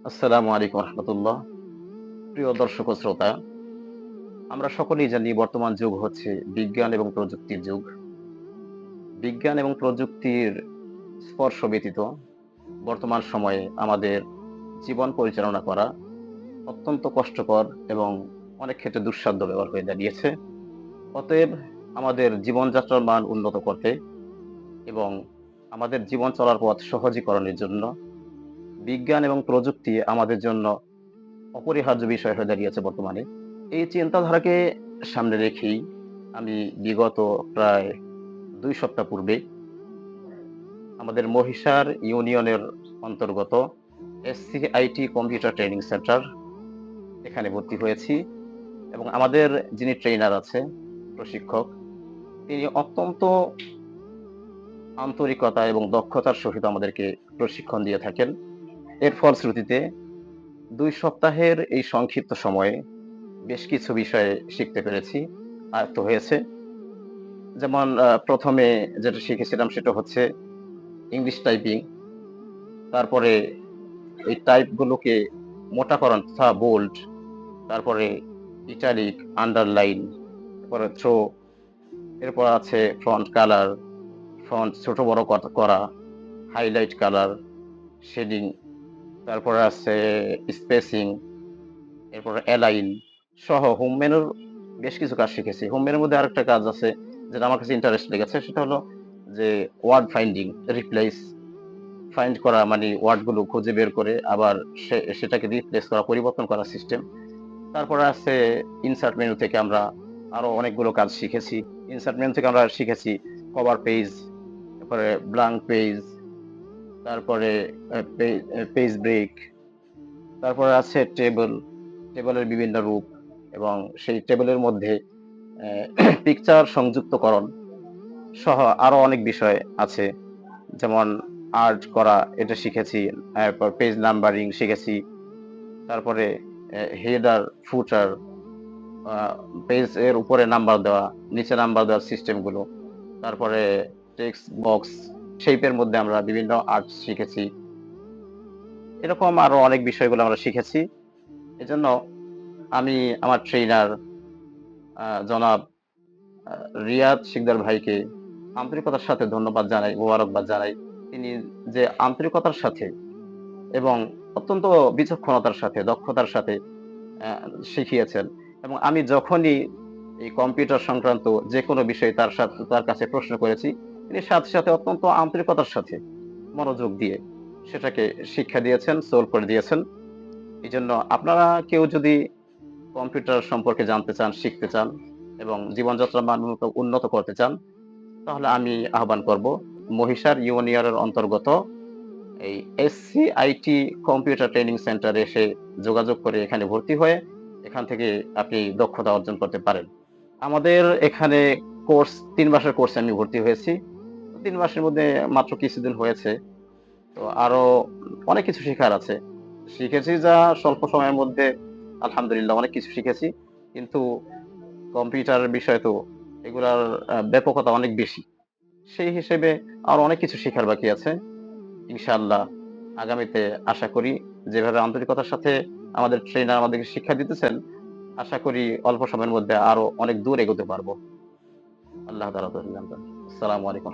আসসালামু আলাইকুম রহমতুল্লাহ। প্রিয় দর্শক ও শ্রোতা, আমরা সকলেই জানি বর্তমান যুগ হচ্ছে বিজ্ঞান এবং প্রযুক্তির যুগ। বিজ্ঞান এবং প্রযুক্তির স্পর্শ ব্যতীত বর্তমান সময়ে আমাদের জীবন পরিচালনা করা অত্যন্ত কষ্টকর এবং অনেক ক্ষেত্রে দুঃসাধ্য ব্যাপার হয়ে দাঁড়িয়েছে। অতএব আমাদের জীবনযাত্রার মান উন্নত করতে এবং আমাদের জীবন চলার পথ সহজীকরণের জন্য বিজ্ঞান এবং প্রযুক্তি আমাদের জন্য অপরিহার্য বিষয় হয়ে দাঁড়িয়েছে বর্তমানে। এই চিন্তাধারাকে সামনে রেখেই আমি বিগত প্রায় ২ সপ্তাহ পূর্বে আমাদের মহিষার ইউনিয়নের অন্তর্গত SCIT কম্পিউটার ট্রেনিং সেন্টার এখানে ভর্তি হয়েছি এবং আমাদের যিনি ট্রেইনার আছে, প্রশিক্ষক, তিনি অত্যন্ত আন্তরিকতা এবং দক্ষতার সহিত আমাদেরকে প্রশিক্ষণ দিয়ে থাকেন। এর ফলশ্রুতিতে ২ সপ্তাহের এই সংক্ষিপ্ত সময়ে বেশ কিছু বিষয় শিখতে পেরেছি, আয়ত্ত হয়েছে। যেমন ১ম এ যেটা শিখেছিলাম সেটা হচ্ছে ইংলিশ টাইপিং। তারপরে এই টাইপ গুলোকে মোটাকরণ তথা বোল্ড, তারপরে ইটালিক, আন্ডারলাইন, তারপরে থ্রো, এরপর আছে ফন্ট কালার, ফন্ট ছোট বড় করা, হাইলাইট কালার, শেডিং, তারপরে আছে স্পেসিং, এরপরে অ্যালাইন সহ হোম মেনুর বেশ কিছু কাজ শিখেছি। হোম মেনুর মধ্যে আরেকটা কাজ আছে যেটা আমার কাছে ইন্টারেস্ট লেগেছে। সেটা হলো যে ওয়ার্ড ফাইন্ডিং, রিপ্লেস ফাইন্ড করা মানে ওয়ার্ড গুলো খুঁজে বের করে আবার সেটাকে রিপ্লেস করা, পরিবর্তন করার সিস্টেম। তারপরে আছে ইনসার্ট মেনু থেকে আমরা আরো অনেকগুলো কাজ শিখেছি। ইনসার্ট মেনু থেকে আমরা শিখেছি কভার পেজ, তারপরে ব্ল্যাঙ্ক পেজ, তারপরে পেজ ব্রেক, তারপরে আছে টেবল, টেবলের বিভিন্ন রূপ এবং সেই টেবলের মধ্যে পিকচার সংযুক্তকরণ সহ আরো অনেক বিষয় আছে। যেমন আর্ট করা এটা শিখেছি, এরপর পেজ নাম্বারিং শিখেছি, তারপরে হেডার, ফুটার, পেজ এর উপরে নাম্বার দেওয়া, নিচে নাম্বার দেওয়ার সিস্টেম গুলো, তারপরে টেক্সট বক্স শেপের মধ্যে আমরা বিভিন্ন আর্ট শিখেছি। এরকম আরো অনেক বিষয়গুলো আমরা শিখেছি। এজন্য আমি আমার ট্রেইনার জনাব আ রিয়াদ শিকদার ভাইকে আন্তরিকতার সাথে ধন্যবাদ জানাই, মোবারকবাদ জানাই। তিনি যে আন্তরিকতার সাথে এবং অত্যন্ত বিচক্ষণতার সাথে, দক্ষতার সাথে অ্যা শিখিয়েছেন এবং আমি যখনই এই কম্পিউটার সংক্রান্ত যেকোনো বিষয় তার কাছে প্রশ্ন করেছি, তিনি সাথে, সাথে অত্যন্ত আন্তরিকতার সাথে মনোযোগ দিয়ে সেটাকে শিক্ষা দিয়েছেন, সলভ করে দিয়েছেন। এজন্য আপনারা কেউ যদি কম্পিউটার সম্পর্কে জানতে চান, শিখতে চান এবং জীবনযাত্রার মান উন্নত করতে চান, তাহলে আমি আহ্বান করব মহিষার ইউনিয়নের অন্তর্গত এই SCIT কম্পিউটার ট্রেনিং সেন্টারে এসে যোগাযোগ করে এখানে ভর্তি হয়ে এখান থেকে আপনি দক্ষতা অর্জন করতে পারেন। আমাদের এখানে কোর্স ৩ মাসের কোর্সে আমি ভর্তি হয়েছি। ৩ মাসের মধ্যে মাত্র কিছুদিন হয়েছে। তো আরো অনেক কিছু শেখার আছে। শিখেছি যা স্বল্প সময়ের মধ্যে আলহামদুলিল্লাহ অনেক কিছু শিখেছি। কিন্তু কম্পিউটারের বিষয় তো এগুলার ব্যাপকতা অনেক বেশি। সেই হিসেবে আরো অনেক কিছু শিখার বাকি আছে। ইনশাআল্লাহ আগামীতে আশা করি যেভাবে আন্তরিকতার সাথে আমাদের ট্রেনার আমাদেরকে শিক্ষা দিতেছেন, আশা করি অল্প সময়ের মধ্যে আরো অনেক দূর এগোতে পারবো। আল্লাহ তাআলা তৌফিক দান করেন। আসসালামু আলাইকুম।